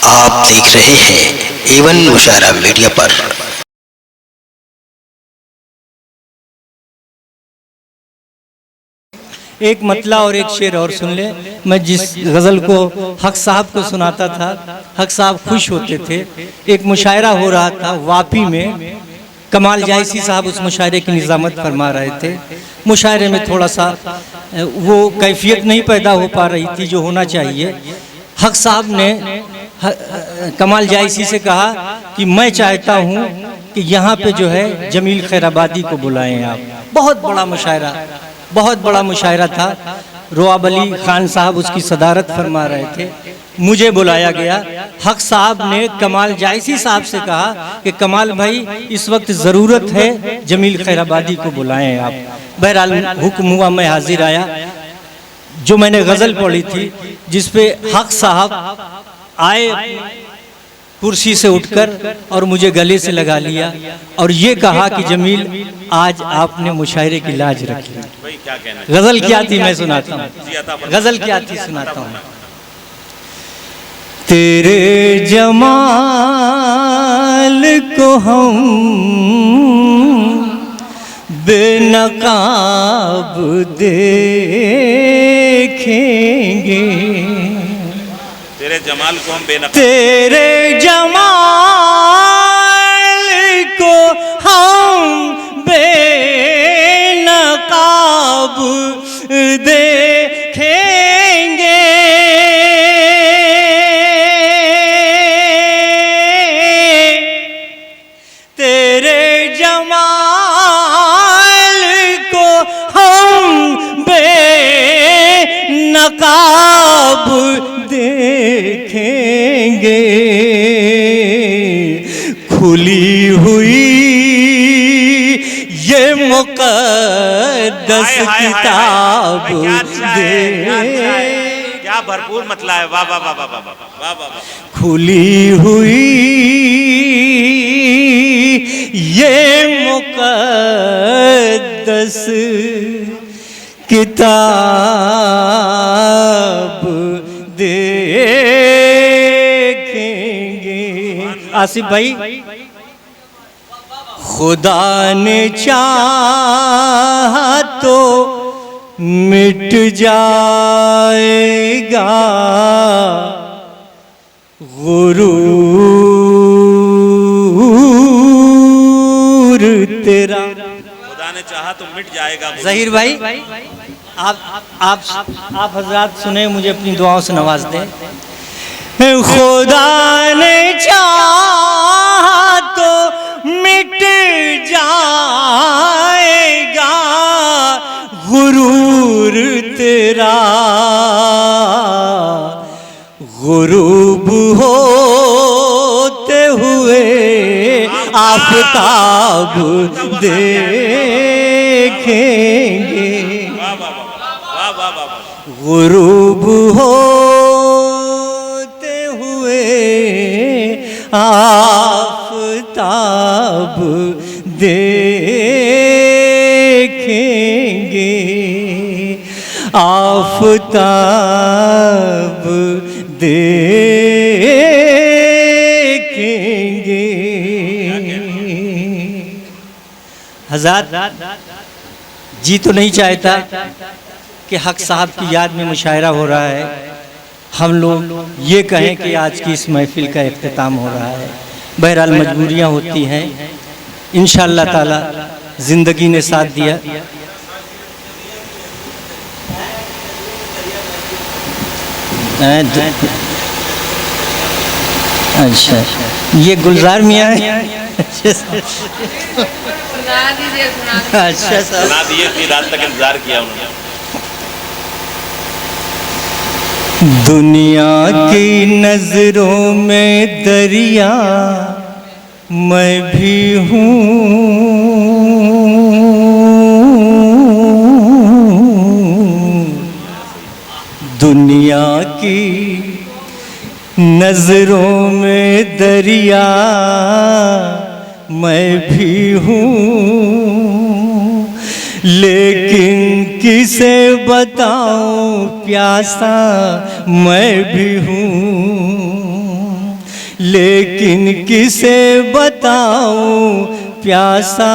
आप देख रहे हैं एवन मुशायरा मीडिया पर। एक मतला और एक शेर और सुन ले। मैं जिस गज़ल को हक साहब को सुनाता था, हक साहब खुश होते थे। एक मुशायरा हो रहा था वापी में, कमाल जायसी साहब उस मुशायरे की निज़ामत फरमा रहे थे। मुशायरे में थोड़ा सा वो कैफियत नहीं पैदा हो पा रही थी जो होना चाहिए। हक साहब ने कमाल जायसी से कहा कि मैं चाहता हूँ कि यहाँ पे जो है जमील खैराबादी को बुलाएं आप। बहुत बड़ा मुशायरा था। रोआब अली खान साहब उसकी सदारत फरमा रहे थे। मुझे बुलाया गया। हक साहब ने कमाल जायसी साहब से कहा कि कमाल भाई इस वक्त ज़रूरत है जमील खैराबादी को बुलाएं आप। बहरहाल हुक्म हुआ, मैं हाजिर आया। जो मैंने गज़ल पढ़ी थी जिसपे हक साहब आए कुर्सी से उठकर और मुझे गले से लगा लिया और ये कहा कि जमील आज आपने मुशायरे की लाज रखी। गज़ल क्या थी मैं सुनाता हूँ, गज़ल क्या थी सुनाता हूँ। तेरे जमाल को हम बेनकाब देखेंगे, तेरे जमाल को हम बेनकाब, तेरे जमाल को हम बेनकाब देखेंगे। तेरे जमाल को हम बेनकाब देखेंगे। खुली हुई ये मुक़द्दस किताब दे, क्या भरपूर मतला है। वाह वाह वाह वाह वाह वाह वाह। खुली हुई ये मुक़द्दस किताब देखेंगे। आसिफ भाई, खुदा ने चाहा तो मिट जाएगा गुरूर तेरा। खुदा ने चाहा तो मिट जाएगा। ज़हीर भाई, आप हजरात सुने, मुझे अपनी दुआओं से नवाज दें। खुदा ने चाहा तो मिट जाएगा गुरूर तेरा, गुरूब होते हुए आफताब देखेंगे। गुरूब होते हुए आफताब देखेंगे, आफताब देखेंगे। हज़रत जी तो नहीं चाहता कि हक साहब की याद में मुशायरा हो रहा है, हम लोग ये कहें कि आज की इस महफिल का इख्तिताम हो रहा है। बहरहाल मजबूरियाँ होती हैं, इंशाअल्लाह ताला ज़िंदगी ने साथ दिया। अच्छा, ये गुलजार मियाँ है। अच्छा, सुना दिए कि रात तक इंतजार किया उन्होंने। दुनिया की नजरों में दरिया मैं भी हूँ, दुनिया की नजरों में दरिया मैं भी हूँ, लेकिन किसे बताऊं प्यासा मैं भी हूँ। लेकिन किसे बताऊं प्यासा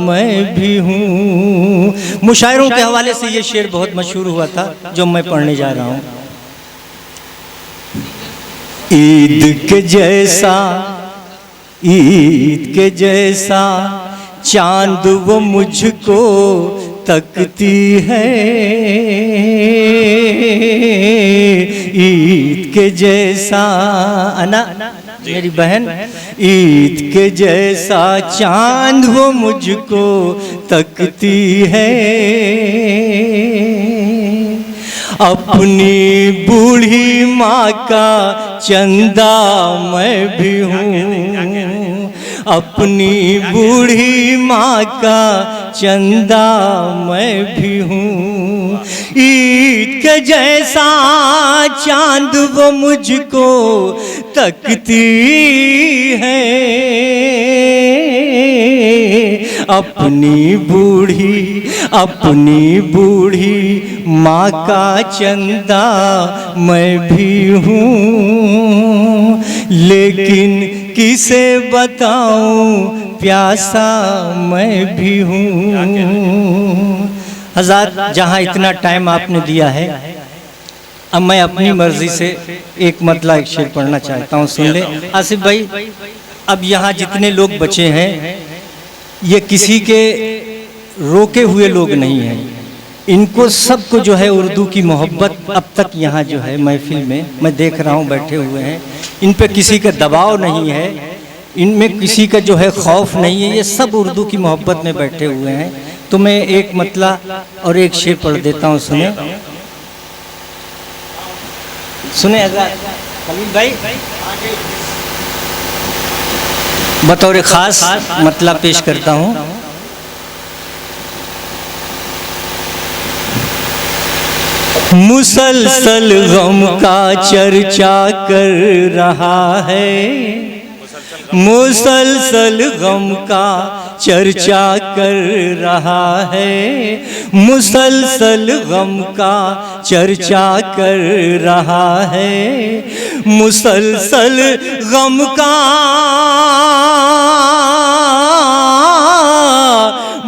मैं भी हूँ। मुशायरों के हवाले से ये शेर बहुत मशहूर हुआ था जो मैं पढ़ने जा रहा हूँ। ईद के जैसा चांद वो मुझको तकती है, ईद के जैसा अना मेरी बहन, ईद के जैसा चांद वो मुझको तकती है। अपनी बूढ़ी माँ का चंदा मैं भी हूँ, अपनी बूढ़ी माँ का चंदा मैं भी हूँ। ईद के जैसा चांद वो मुझको तकती है, अपनी बूढ़ी माँ का चंदा मैं भी हूँ, लेकिन किसे बताऊं प्यासा मैं भी हूँ। हज़रत जहाँ इतना टाइम आपने दिया है, अब मैं अपनी मर्जी से एक मतला एक शेर पढ़ना चाहता हूँ, सुन ले आसिफ भाई। अब यहाँ जितने लोग बचे हैं ये किसी के रोके हुए लोग नहीं हैं, इनको सबको जो है उर्दू की मोहब्बत अब तक यहाँ जो है महफिल में मैं देख रहा हूँ बैठे हुए हैं, इन पे किसी का दबाव नहीं है, इनमें किसी का जो है खौफ नहीं है, ये सब उर्दू की मोहब्बत में बैठे हुए हैं। तो मैं एक मतला और एक शेर पढ़ देता हूँ, सुने सुने खलील भाई। बतौर खास मतला पेश करता हूँ। मुसलसल गम का चर्चा कर रहा है, मुसलसल गम का चर्चा कर रहा है, मुसलसल गम का चर्चा कर रहा है, मुसलसल गम का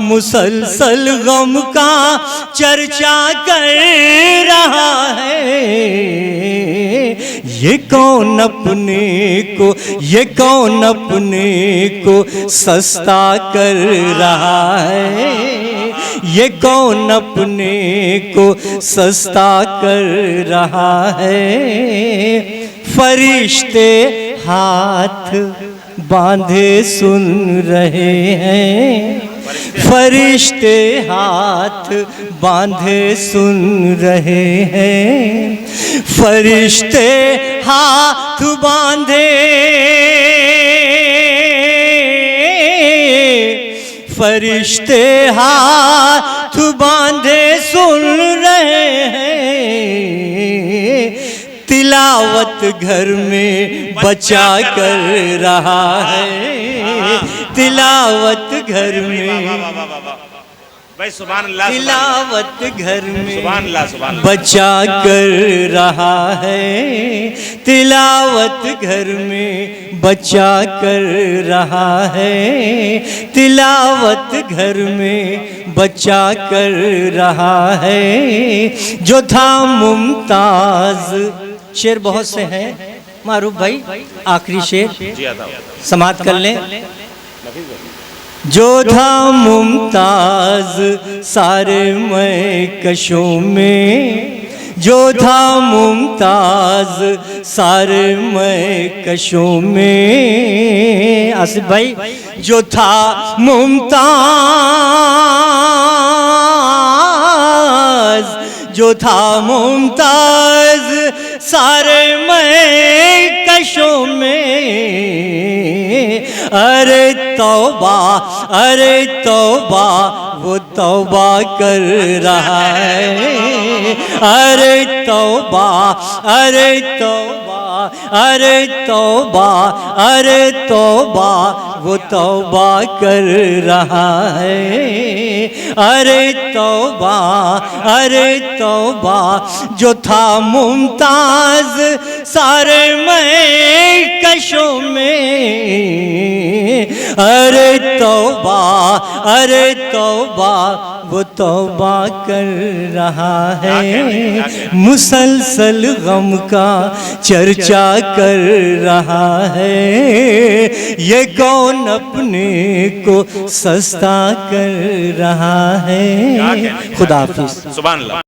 मुसलसल गम का चर्चा कर रहा है। ये कौन अपने को सस्ता कर रहा है, ये कौन अपने को सस्ता कर रहा है। फरिश्ते हाथ बांधे सुन रहे हैं, फरिश्ते हाथ बांधे सुन रहे हैं, फरिश्ते हाथ बांधे, फरिश्ते हाथ बांधे सुन रहे हैं। तिलावत घर में बचा कर रहा है, तिलावत घर में भाई सुभान अल्लाह, तिलावत घर में सुभान अल्लाह, सुभान अल्लाह। बचा कर रहा है, तिलावत घर में बचा कर रहा है, तिलावत घर में बचा कर रहा है। जो था मुमताज, शेर बहुत से हैं मारूफ भाई, आखिरी शेर समाप्त कर लें। जो था मुमताज सारे महकशों में, जो था मुमताज सारे महकशों में, आसिफ भाई जो था मुमताज, जो था मुमताज सारे महकशों में। अरे तौबा, अरे तौबा, वो तौबा कर रहा है। अरे तौबा, अरे तौबा, अरे तौबा, अरे तौबा, वो तौबा कर रहा है। अरे तौबा, अरे तौबा, जो था मुमताज सारे महकशों तौबा, अरे तौबा, वो तौबा कर रहा है, मुसलसल गम का चर्चा कर रहा है, ये कौन अपने को सस्ता कर रहा है। खुदा हाफिज। सुभान अल्लाह।